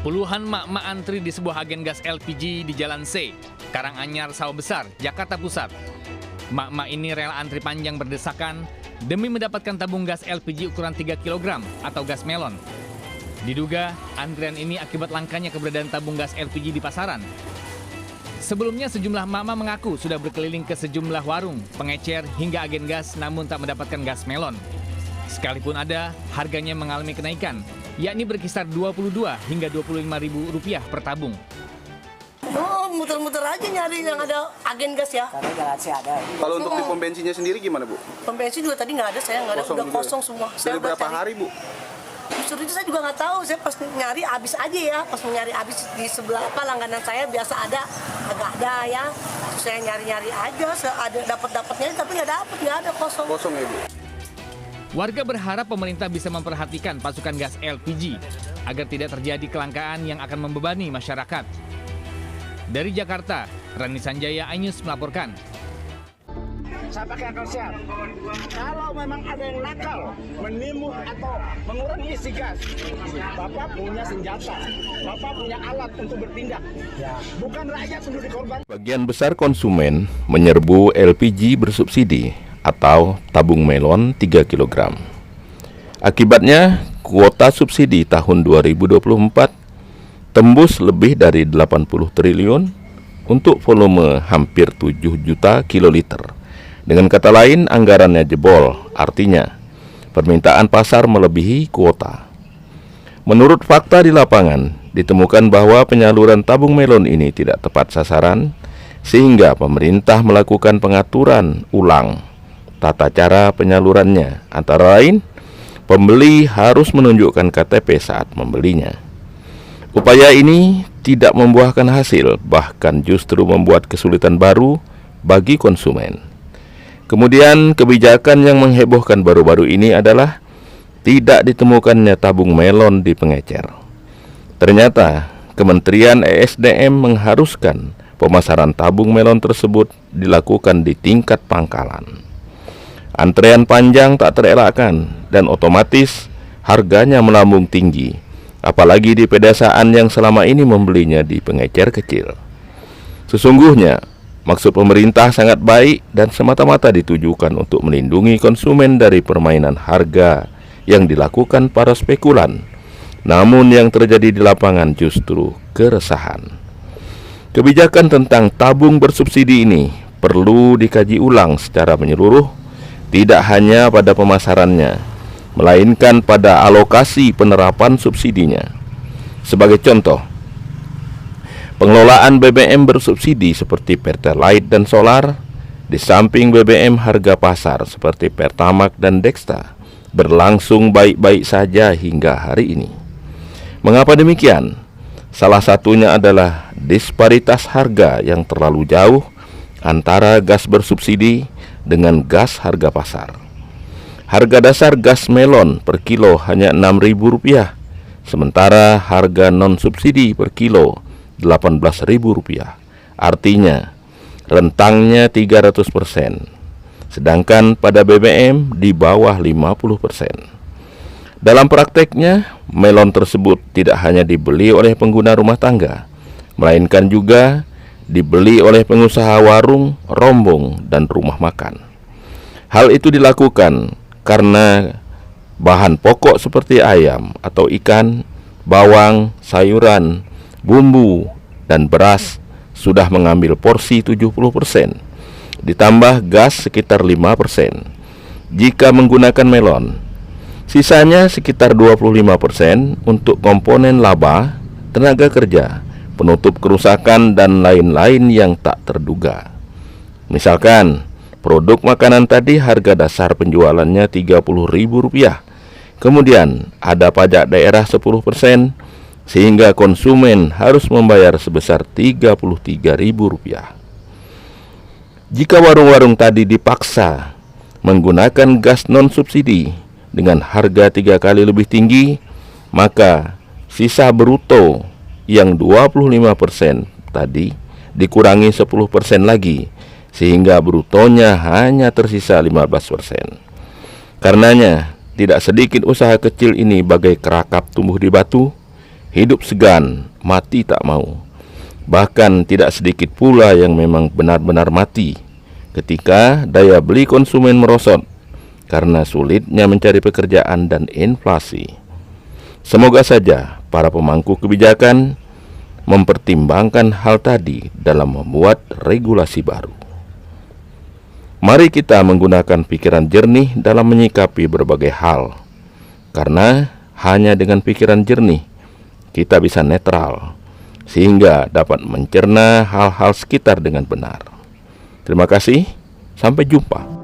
Puluhan mak-mak antri di sebuah agen gas LPG di Jalan C, Karanganyar, Sawah Besar, Jakarta Pusat. Mak-mak ini rela antri panjang berdesakan demi mendapatkan tabung gas LPG ukuran 3 kg atau gas melon. Diduga, antrian ini akibat langkanya keberadaan tabung gas LPG di pasaran. Sebelumnya sejumlah mak-mak mengaku sudah berkeliling ke sejumlah warung, pengecer, hingga agen gas namun tak mendapatkan gas melon. Sekalipun ada, harganya mengalami kenaikan, yakni berkisar Rp22 hingga Rp25.000 per tabung. Oh, muter-muter aja nyari yang ada agen gas ya. Karena jalan sih ada. Kalau untuk di pom bensinnya sendiri gimana, Bu? Pom bensin juga tadi nggak ada, saya nggak ada, Kosong udah juga. kosong semua. Dari berapa hari, Bu? Justru itu saya juga nggak tahu, saya pas nyari habis aja ya, pas nyari habis di sebelah apa langganan saya biasa ada, agak ada ya. Terus saya nyari-nyari aja, ada dapat-dapatnya tapi nggak ada kosong. Kosong ya, Bu? Warga berharap pemerintah bisa memperhatikan pasokan gas LPG agar tidak terjadi kelangkaan yang akan membebani masyarakat. Dari Jakarta, Rani Sanjaya, iNews melaporkan. Saya pakai akal sehat. Kalau memang ada yang nakal, menimbun atau mengurangi isi gas, Bapak punya senjata, Bapak punya alat untuk bertindak. Bukan rakyat untuk dikorbankan. Bagian besar konsumen menyerbu LPG bersubsidi atau tabung melon 3 kg. Akibatnya, kuota subsidi tahun 2024 tembus lebih dari 80 triliun untuk volume hampir 7 juta kiloliter. Dengan kata lain, anggarannya jebol, artinya permintaan pasar melebihi kuota. Menurut fakta di lapangan, ditemukan bahwa penyaluran tabung melon ini tidak tepat sasaran, sehingga pemerintah melakukan pengaturan ulang tata cara penyalurannya. Antara lain, pembeli harus menunjukkan KTP saat membelinya. Upaya ini tidak membuahkan hasil, bahkan justru membuat kesulitan baru bagi konsumen. Kemudian kebijakan yang menghebohkan baru-baru ini adalah tidak ditemukannya tabung melon di pengecer. Ternyata Kementerian ESDM mengharuskan pemasaran tabung melon tersebut dilakukan di tingkat pangkalan. Antrean panjang tak terelakkan dan otomatis harganya melambung tinggi, apalagi di pedesaan yang selama ini membelinya di pengecer kecil. Sesungguhnya, maksud pemerintah sangat baik dan semata-mata ditujukan untuk melindungi konsumen dari permainan harga yang dilakukan para spekulan. Namun yang terjadi di lapangan justru keresahan. Kebijakan tentang tabung bersubsidi ini perlu dikaji ulang secara menyeluruh, tidak hanya pada pemasarannya, melainkan pada alokasi penerapan subsidinya. Sebagai contoh, pengelolaan BBM bersubsidi seperti Pertalite dan Solar, di samping BBM harga pasar seperti Pertamax dan Dexta, berlangsung baik-baik saja hingga hari ini. Mengapa demikian? Salah satunya adalah disparitas harga yang terlalu jauh antara gas bersubsidi dengan gas harga pasar. Harga dasar gas melon per kilo hanya Rp6.000, sementara harga non-subsidi per kilo Rp18.000. Artinya, rentangnya 300%, sedangkan pada BBM di bawah 50%. Dalam prakteknya, melon tersebut tidak hanya dibeli oleh pengguna rumah tangga, melainkan juga dibeli oleh pengusaha warung, rombong, dan rumah makan. Hal itu dilakukan karena bahan pokok seperti ayam atau ikan, bawang, sayuran, bumbu, dan beras sudah mengambil porsi 70%, ditambah gas sekitar 5%. Jika menggunakan melon, sisanya sekitar 25% untuk komponen laba, tenaga kerja, penutup kerusakan, dan lain-lain yang tak terduga. Misalkan, produk makanan tadi harga dasar penjualannya Rp30.000. Kemudian, ada pajak daerah 10%, sehingga konsumen harus membayar sebesar Rp33.000. Jika warung-warung tadi dipaksa menggunakan gas non-subsidi dengan harga 3 kali lebih tinggi, maka sisa bruto yang 25% tadi dikurangi 10% lagi, sehingga brutonya hanya tersisa 15%. Karenanya, tidak sedikit usaha kecil ini bagai kerakap tumbuh di batu, hidup segan, mati tak mau. Bahkan tidak sedikit pula yang memang benar-benar mati ketika daya beli konsumen merosot karena sulitnya mencari pekerjaan dan inflasi. Semoga saja para pemangku kebijakan mempertimbangkan hal tadi dalam membuat regulasi baru. Mari kita menggunakan pikiran jernih dalam menyikapi berbagai hal, karena hanya dengan pikiran jernih kita bisa netral, sehingga dapat mencerna hal-hal sekitar dengan benar. Terima kasih, sampai jumpa.